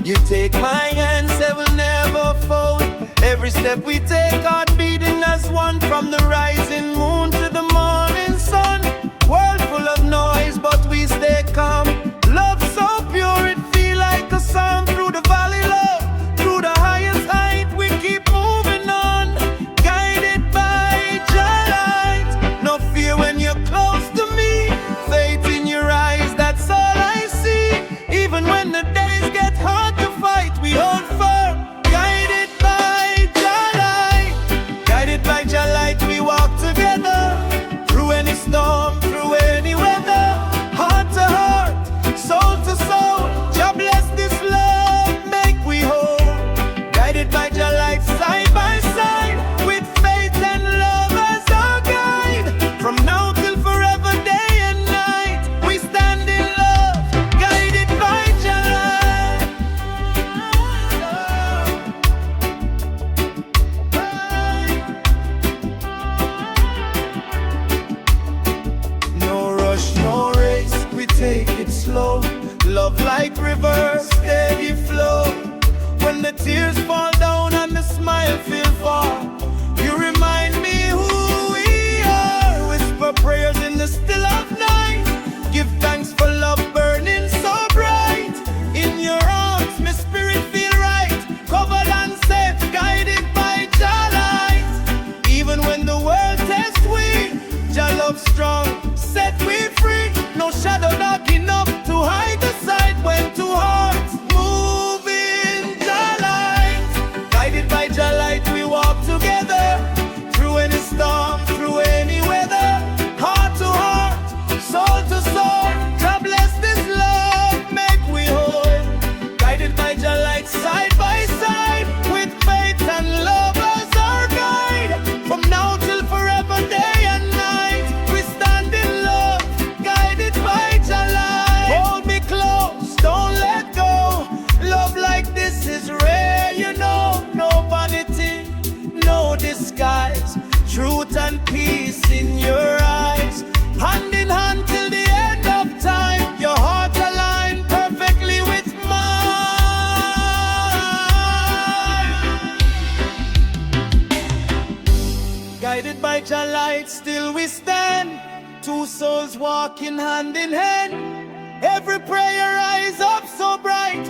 You take my hand, say we'll never fold. Every step we take, heart beating as one. From the rising moon to the morning sun. World full of noise, but we stay calm. Love so pure, it feel like a song. Through the valley low, through the highest height, we keep moving on, guided by Jah Light. No fear when you're close to me, faith in your eyes, that's all I see. Even when the days get hard to fight, we hold firm, guided by Jah Light. Guided by Jah Light, we walk together, through any storm, through any weather. Heart to heart, soul to soul, Jah bless this love, make we whole. Guided by Jah Light, side by side, with faith and love as our guide. From now till forever, day and night, we stand in love, guided by Jah Light. No rush, no race, we take it slow. Love like rivers, steady flow. When the tears fall down and the smile feel far, you remind me who we are. Whisper prayers in the still of night. Give thanks for love burning so bright. In your arms, my spirit feel right. Covered and safe, guided by Jah Light. Even when the world tests we, Jah love strong, set we free. No shadow knocking up to hide the sight. When two hearts move in Jah Light. Guided by Jah Light, we walk together, through any storm, through any weather. Heart to heart, soul to soul, Jah bless this love, make we whole. Guided by Jah Light, side by side, with faith and love as our guide. From now till forever, day and night, we stand in love, guided by Jah Light. Hold me close, don't let go. Love like this is rare, you know. No vanity, no disguise. Truth and peace in your eyes. Hand in hand till the end of time. Your heart aligned perfectly with mine. Guided by Jah Light, still we stand. Two souls walking hand in hand. Every prayer rise up so bright.